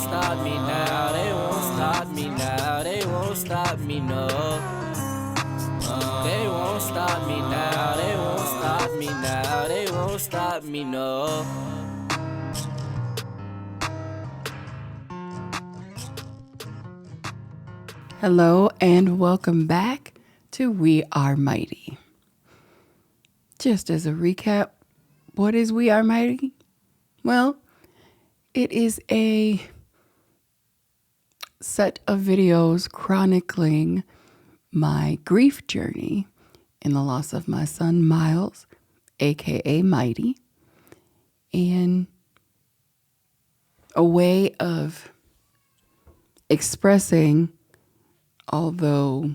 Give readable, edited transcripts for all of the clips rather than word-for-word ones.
stop me now, they won't stop me now, they won't stop me, no. They won't stop me now, they won't stop me now, they won't stop me, no. Hello and welcome back to We Are Mighty. Just as a recap, what is We Are Mighty? Well, it is a set of videos chronicling my grief journey in the loss of my son Miles, aka Mighty, and a way of expressing, although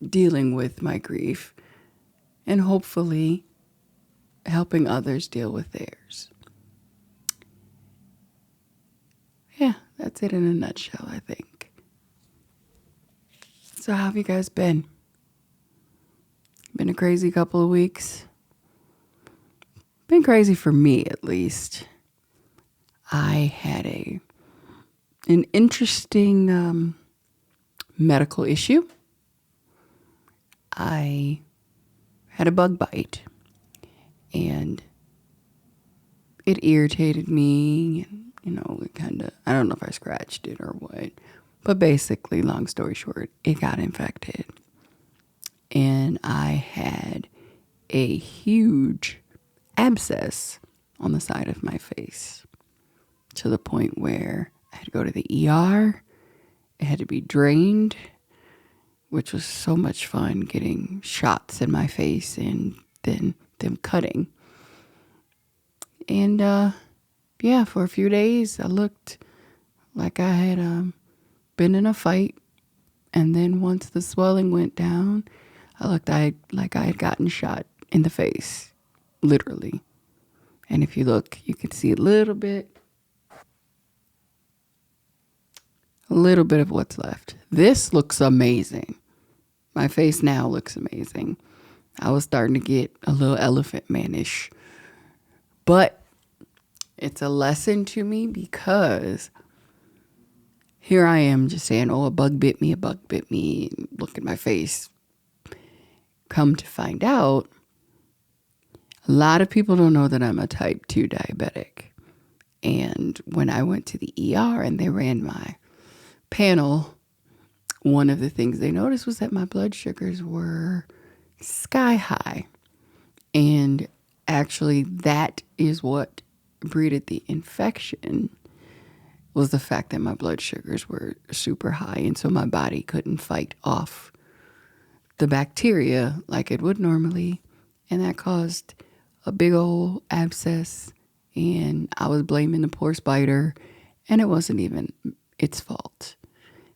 dealing with my grief, and hopefully helping others deal with theirs. Yeah, that's it in a nutshell, I think. So how have you guys been? Been a crazy couple of weeks. Been crazy for me, at least. I had an interesting medical issue. I had a bug bite and it irritated me. It kind of, I don't know if I scratched it or what, but basically, long story short, it got infected. And I had a huge abscess on the side of my face to the point where I had to go to the ER. It had to be drained, which was so much fun, getting shots in my face and then them cutting. And for a few days, I looked like I had been in a fight. And then once the swelling went down, I looked like I had gotten shot in the face, literally. And if you look, you can see a little bit of what's left. This looks amazing. My face now looks amazing. I was starting to get a little elephant man-ish. But it's a lesson to me because here I am just saying, a bug bit me. Look at my face. Come to find out, a lot of people don't know that I'm a type 2 diabetic. And when I went to the ER and they ran my panel, one of the things they noticed was that my blood sugars were sky high. And actually, that is what breeded the infection, was the fact that my blood sugars were super high. And so my body couldn't fight off the bacteria like it would normally. And that caused a big old abscess. And I was blaming the poor spider. And it wasn't even its fault.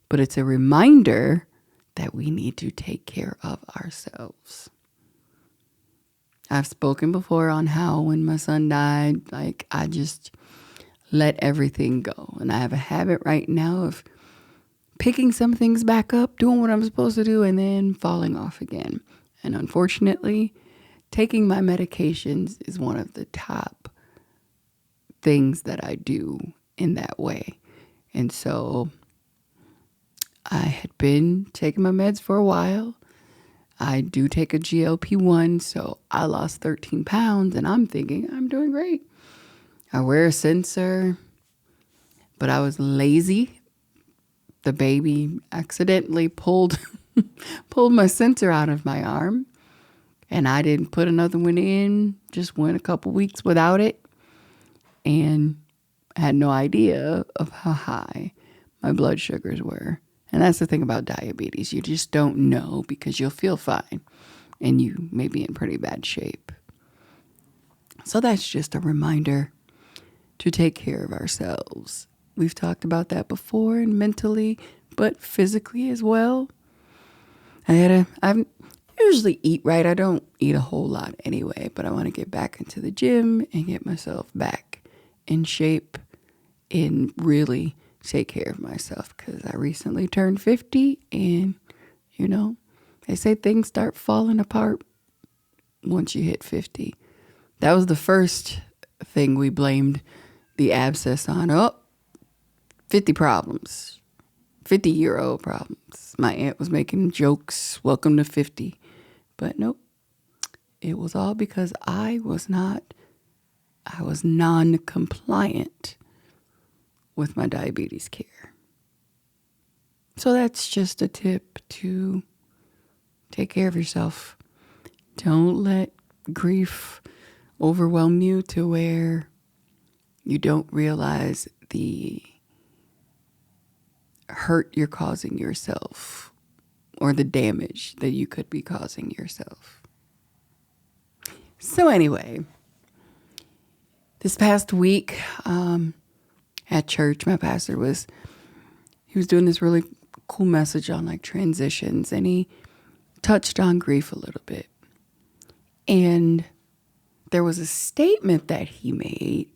But it's a reminder that we need to take care of ourselves. I've spoken before on how when my son died, I just let everything go. And I have a habit right now of picking some things back up, doing what I'm supposed to do, and then falling off again. And unfortunately, taking my medications is one of the top things that I do in that way. And so I had been taking my meds for a while. I do take a GLP-1, so I lost 13 pounds, and I'm thinking I'm doing great. I wear a sensor, but I was lazy. The baby accidentally pulled my sensor out of my arm, and I didn't put another one in, just went a couple weeks without it, and had no idea of how high my blood sugars were. And that's the thing about diabetes. You just don't know because you'll feel fine and you may be in pretty bad shape. So that's just a reminder to take care of ourselves. We've talked about that before, and mentally, but physically as well. I usually eat right. I don't eat a whole lot anyway, but I want to get back into the gym and get myself back in shape and really take care of myself, because I recently turned 50 and, they say things start falling apart once you hit 50. That was the first thing we blamed the abscess on. Oh, 50 problems, 50-year-old problems. My aunt was making jokes, welcome to 50. But nope, it was all because I was non-compliant with my diabetes care. So that's just a tip to take care of yourself. Don't let grief overwhelm you to where you don't realize the hurt you're causing yourself or the damage that you could be causing yourself. So anyway, this past week at church, my pastor was doing this really cool message on like transitions, and he touched on grief a little bit. And there was a statement that he made.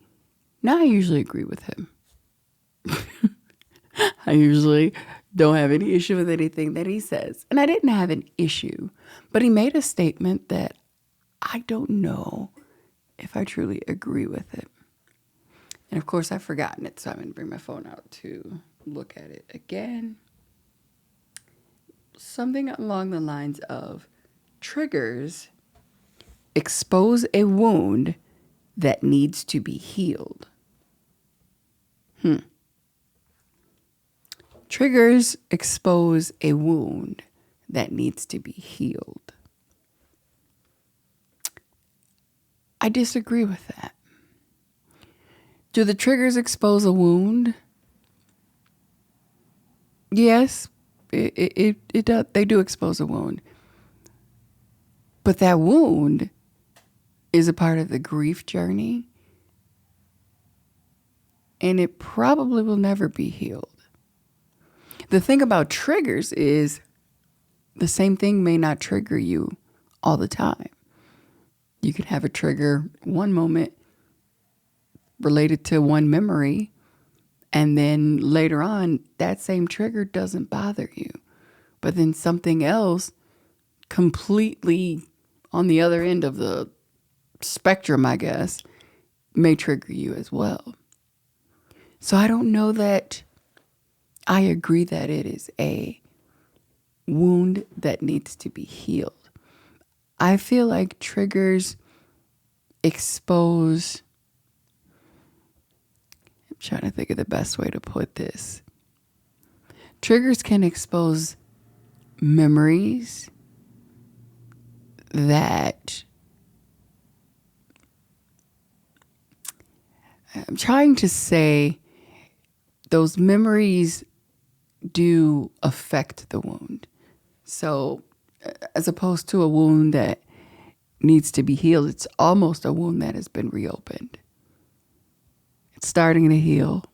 Now, I usually agree with him. I usually don't have any issue with anything that he says. And I didn't have an issue. But he made a statement that I don't know if I truly agree with it. And of course, I've forgotten it. So I'm going to bring my phone out to look at it again. Something along the lines of triggers expose a wound that needs to be healed. Triggers expose a wound that needs to be healed. I disagree with that. Do the triggers expose a wound? Yes, it does. They do expose a wound. But that wound is a part of the grief journey, and it probably will never be healed. The thing about triggers is the same thing may not trigger you all the time. You can have a trigger one moment related to one memory, and then later on, that same trigger doesn't bother you. But then something else completely on the other end of the spectrum, I guess, may trigger you as well. So I don't know that I agree that it is a wound that needs to be healed. I feel like triggers expose, I'm trying to think of the best way to put this. Triggers can expose memories that I'm trying to say those memories do affect the wound. So as opposed to a wound that needs to be healed, it's almost a wound that has been reopened. It's starting to heal.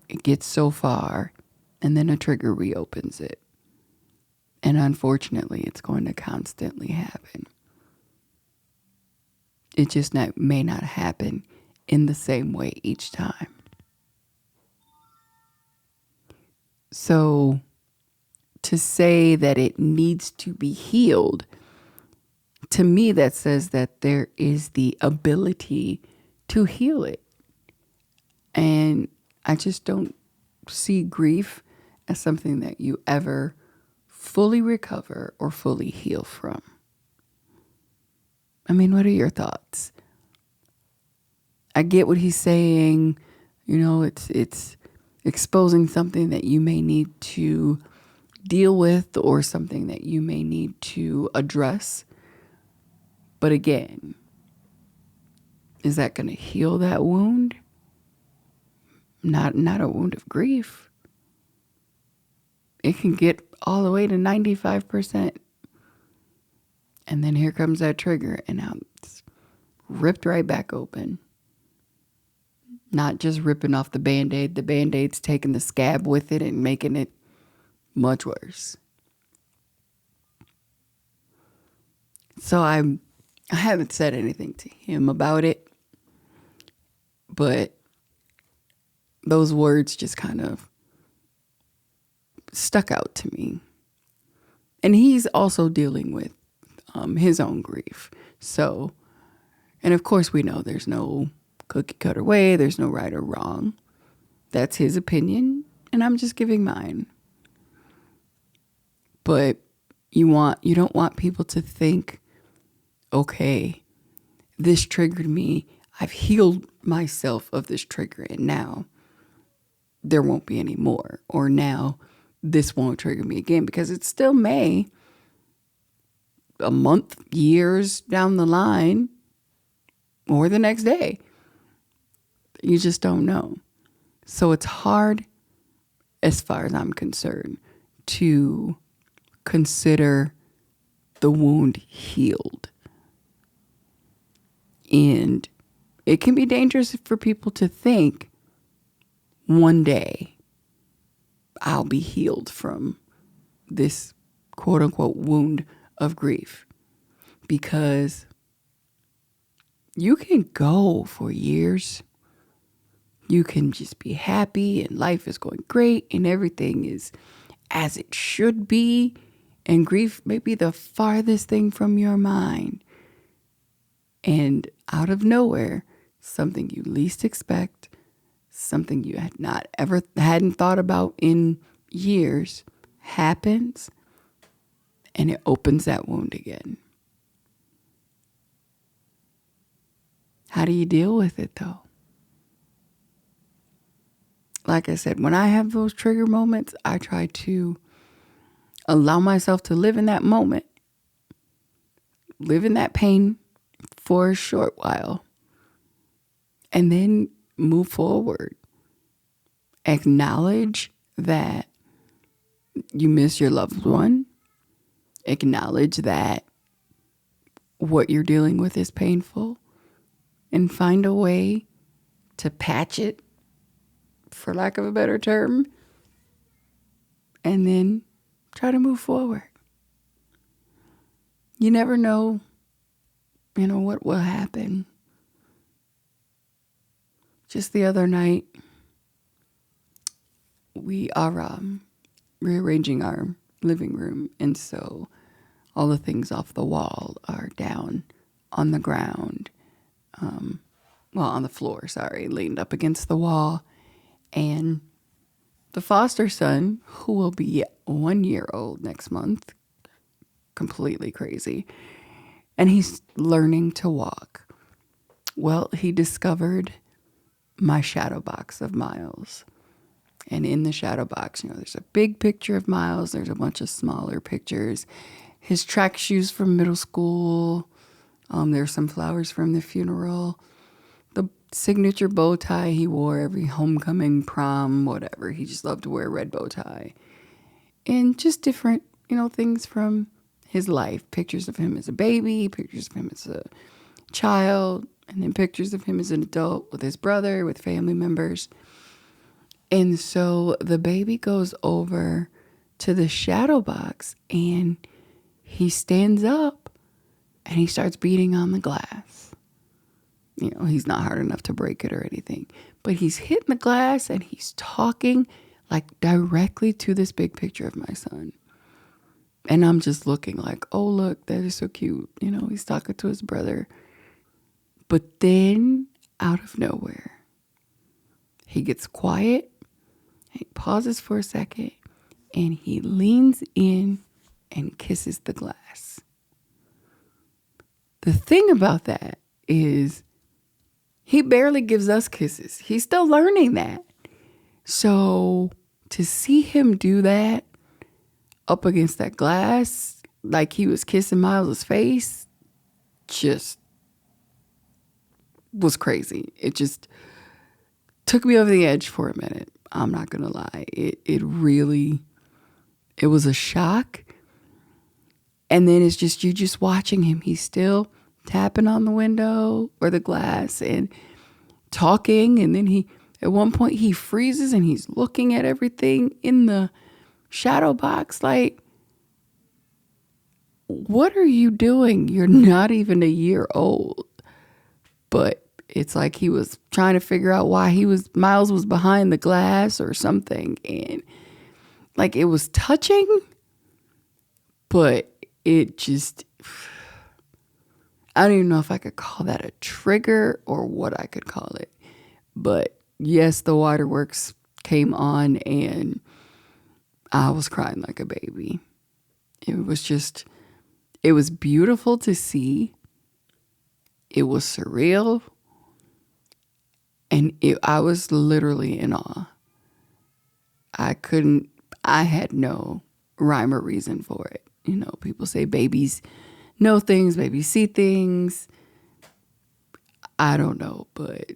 It gets so far, and then a trigger reopens it. And unfortunately, it's going to constantly happen. It just may not happen in the same way each time. So to say that it needs to be healed, to me, that says that there is the ability to heal it. And I just don't see grief as something that you ever fully recover or fully heal from. I mean, what are your thoughts? I get what he's saying. You know, it's exposing something that you may need to deal with or something that you may need to address. But again, is that going to heal that wound? Not a wound of grief. It can get all the way to 95%. And then here comes that trigger, and now it's ripped right back open. Not just ripping off the Band-Aid. The Band-Aid's taking the scab with it and making it much worse. So I haven't said anything to him about it, but those words just kind of stuck out to me. And he's also dealing with his own grief. So, and of course we know there's no cookie cutter way, there's no right or wrong. That's his opinion, and I'm just giving mine. But you don't want people to think, okay, this triggered me. I've healed myself of this trigger, and now there won't be any more. Or now this won't trigger me again, because it still may, a month, years down the line, or the next day. You just don't know. So it's hard, as far as I'm concerned, to consider the wound healed. And it can be dangerous for people to think, one day I'll be healed from this quote unquote wound of grief. Because you can go for years. You can just be happy and life is going great and everything is as it should be. And grief may be the farthest thing from your mind. And out of nowhere, something you least expect, something you hadn't thought about in years, happens, and it opens that wound again. How do you deal with it, though? Like I said, when I have those trigger moments, I try to allow myself to live in that moment, live in that pain for a short while, and then move forward. Acknowledge that you miss your loved one. Acknowledge that what you're dealing with is painful, and find a way to patch it, for lack of a better term, and then try to move forward. You never know, what will happen. Just the other night, we are rearranging our living room, and so all the things off the wall are down on the ground, on the floor, leaned up against the wall. And the foster son, who will be 1 year old next month, completely crazy, and he's learning to walk. Well, he discovered my shadow box of Miles. And in the shadow box, there's a big picture of Miles. There's a bunch of smaller pictures. His track shoes from middle school. There's some flowers from the funeral. The signature bow tie he wore every homecoming, prom, whatever. He just loved to wear a red bow tie. And just different, things from his life. Pictures of him as a baby, pictures of him as a child, and then pictures of him as an adult with his brother, with family members. And so the baby goes over to the shadow box and he stands up and he starts beating on the glass. He's not hard enough to break it or anything, but he's hitting the glass and he's talking like directly to this big picture of my son. And I'm just looking like, oh, look, that is so cute. He's talking to his brother. But then out of nowhere, he gets quiet, he pauses for a second, and he leans in and kisses the glass. The thing about that is he barely gives us kisses. He's still learning that. So to see him do that up against that glass, like he was kissing Miles' face, just was crazy. It just took me over the edge for a minute. I'm not going to lie. It was a shock. And then it's just, you're just watching him. He's still tapping on the window or the glass and talking. And then at one point he freezes and he's looking at everything in the shadow box like, what are you doing? You're not even a year old. But it's like he was trying to figure out why Miles was behind the glass or something. And like it was touching, but it just, I don't even know if I could call that a trigger or what I could call it. But yes, the waterworks came on and I was crying like a baby. It was beautiful to see. It was surreal. And I was literally in awe. I had no rhyme or reason for it. You know, people say babies know things, babies see things. I don't know, but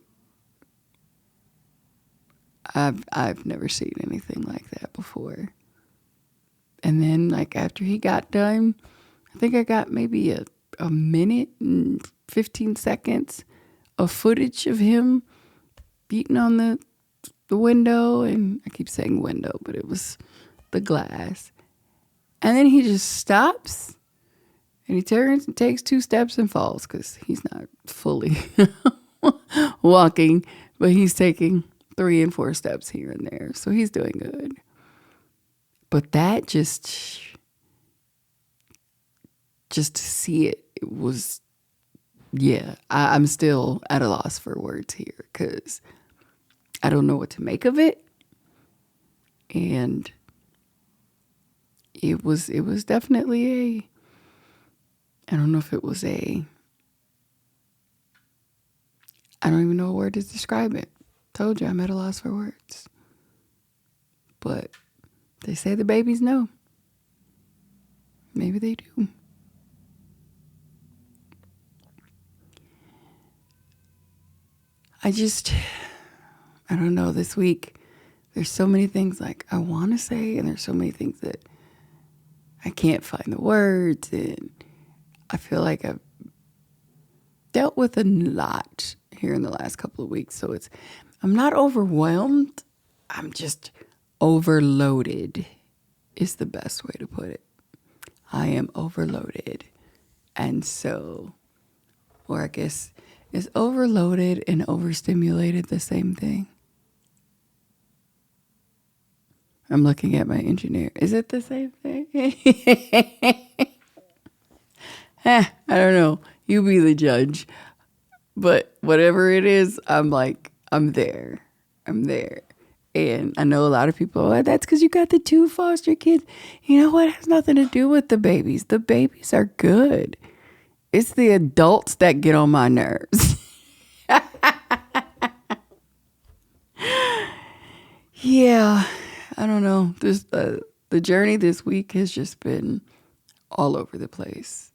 I've never seen anything like that before. And then like after he got done, I think I got maybe a minute and 15 seconds of footage of him beating on the window, and I keep saying window, but it was the glass. And then he just stops and he turns and takes 2 steps and falls because he's not fully walking, but he's taking 3 and 4 steps here and there. So he's doing good. But that just to see it was, yeah, I'm still at a loss for words here because I don't know what to make of it. And it was definitely I don't know if it was I don't even know a word to describe it. Told you I'm at a loss for words. But they say the babies know. Maybe they do. I don't know, this week there's so many things like I want to say, and there's so many things that I can't find the words, and I feel like I've dealt with a lot here in the last couple of weeks. So I'm not overwhelmed. I'm just overloaded is the best way to put it. I am overloaded. And so, or I guess, is overloaded and overstimulated the same thing? I'm looking at my engineer. Is it the same thing? I don't know. You be the judge. But whatever it is, I'm like, I'm there. And I know a lot of people, oh, that's because you got the 2 foster kids. You know what? It has nothing to do with the babies. The babies are good. It's the adults that get on my nerves. Yeah, I don't know. The journey this week has just been all over the place.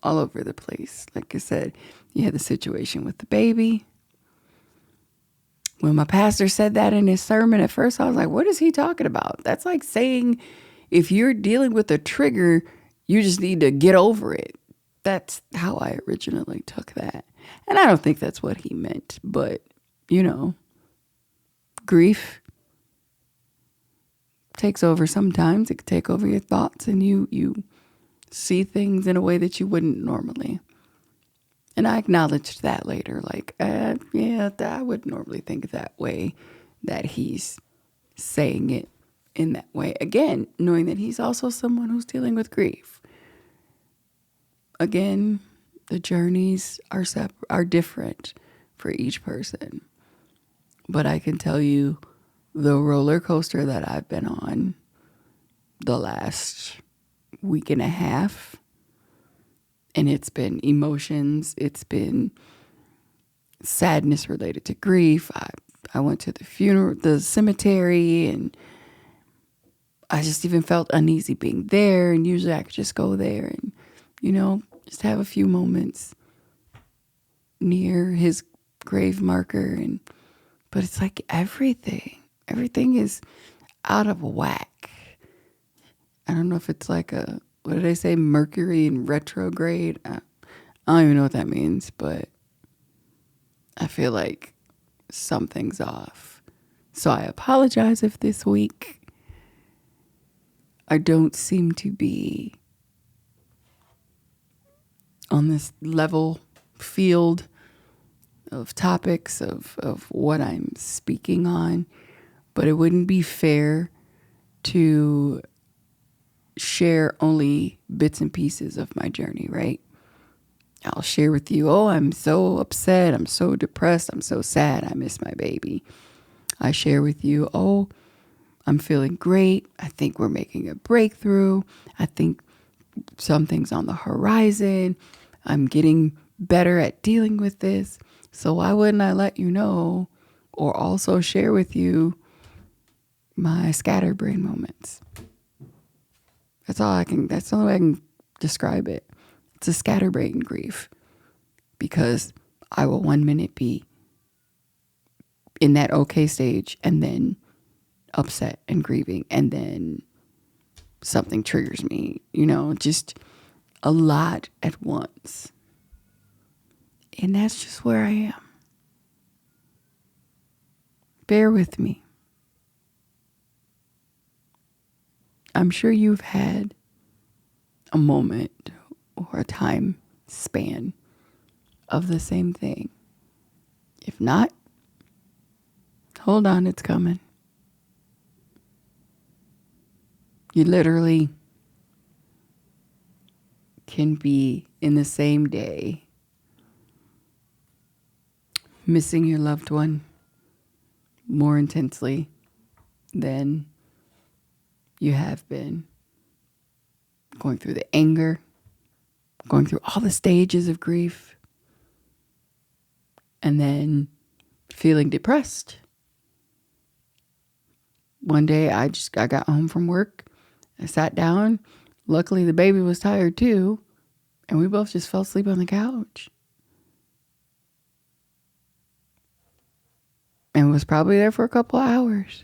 All over the place. Like I said, you had the situation with the baby. When my pastor said that in his sermon, at first I was like, what is he talking about? That's like saying if you're dealing with a trigger, you just need to get over it. That's how I originally took that. And I don't think that's what he meant, but, you know, grief takes over sometimes. It can take over your thoughts, and you see things in a way that you wouldn't normally. And I acknowledged that later, like, yeah, I would normally think that way, that he's saying it in that way. Again, knowing that he's also someone who's dealing with grief. Again, the journeys are different for each person. But I can tell you the roller coaster that I've been on the last week and a half, and it's been emotions, it's been sadness related to grief. I went to the cemetery, and I just even felt uneasy being there. And usually I could just go there and, you know, just have a few moments near his grave marker. But it's like everything is out of whack. I don't know if it's like what did they say? Mercury in retrograde. I don't even know what that means, but I feel like something's off. So I apologize if this week I don't seem to be on this level field of topics of what I'm speaking on, but it wouldn't be fair to share only bits and pieces of my journey, right? I'll share with you, oh, I'm so upset, I'm so depressed, I'm so sad, I miss my baby. I share with you, oh, I'm feeling great. I think we're making a breakthrough. I think something's on the horizon. I'm getting better at dealing with this. So why wouldn't I let you know or also share with you my scatterbrain moments? That's the only way I can describe it. It's a scatterbrain grief because I will 1 minute be in that okay stage and then upset and grieving, and then something triggers me, just a lot at once. And that's just where I am. Bear with me. I'm sure you've had a moment or a time span of the same thing. If not, hold on, it's coming. You literally can be in the same day missing your loved one more intensely than you have been going through the anger, going through all the stages of grief, and then feeling depressed. One day I got home from work. I sat down. Luckily, the baby was tired too. And we both just fell asleep on the couch. And was probably there for a couple of hours.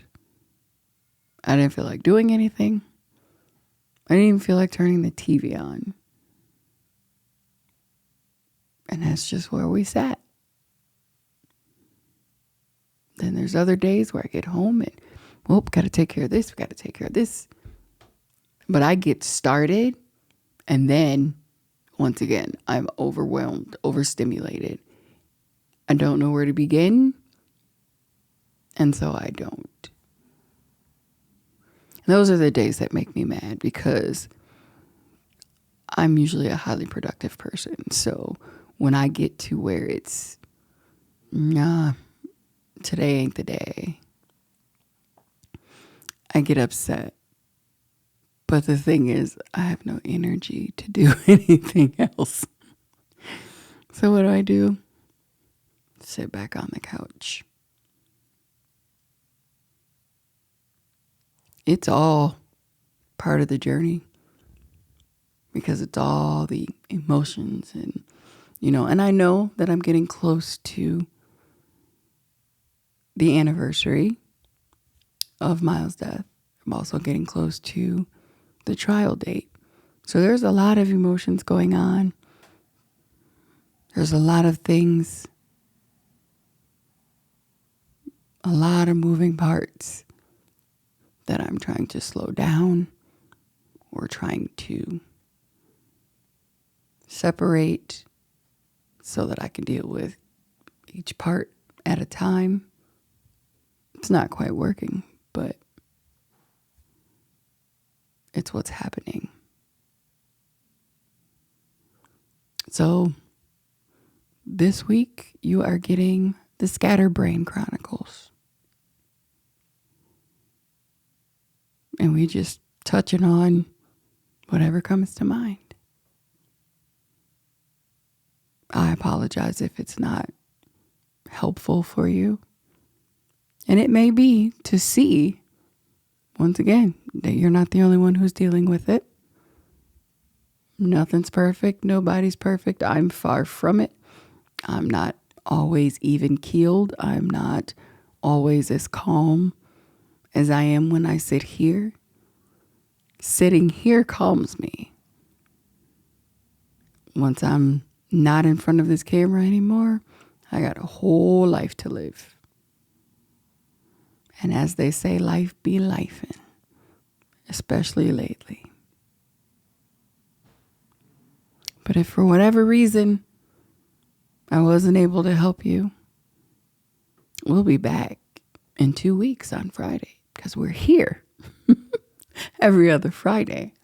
I didn't feel like doing anything. I didn't even feel like turning the TV on. And that's just where we sat. Then there's other days where I get home and, got to take care of this. We got to take care of this. But I get started, and then, once again, I'm overwhelmed, overstimulated. I don't know where to begin, and so I don't. And those are the days that make me mad because I'm usually a highly productive person. So when I get to where it's, nah, today ain't the day, I get upset. But the thing is, I have no energy to do anything else. So what do? Sit back on the couch. It's all part of the journey because it's all the emotions and I know that I'm getting close to the anniversary of Miles' death. I'm also getting close to the trial date. So there's a lot of emotions going on. There's a lot of things, a lot of moving parts that I'm trying to slow down or trying to separate so that I can deal with each part at a time. It's not quite working, but it's what's happening. So this week you are getting the Scatterbrain Chronicles. And we just touching on whatever comes to mind. I apologize if it's not helpful for you. And it may be to see, once again, that you're not the only one who's dealing with it. Nothing's perfect. Nobody's perfect. I'm far from it. I'm not always even keeled. I'm not always as calm as I am when I sit here. Sitting here calms me. Once I'm not in front of this camera anymore, I got a whole life to live. And as they say, life be lifing, especially lately. But if for whatever reason I wasn't able to help you, we'll be back in 2 weeks on Friday because we're here every other Friday.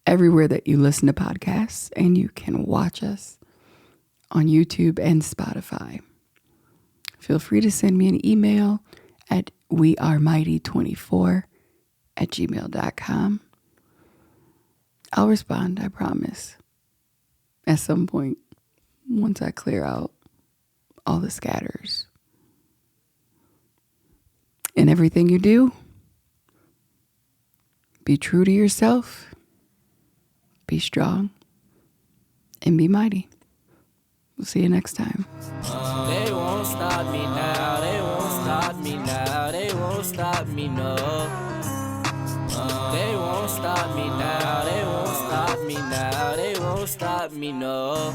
Everywhere that you listen to podcasts, and you can watch us on YouTube and Spotify. Feel feel free to send me an email at wearemighty24@gmail.com. I'll respond, I promise, at some point once I clear out all the scatters. In everything you do, be true to yourself, be strong, and be mighty. We'll see you next time. They won't stop me now, they won't stop me now, they won't stop me, no. They won't stop me now, they won't stop me now, they won't stop me, no.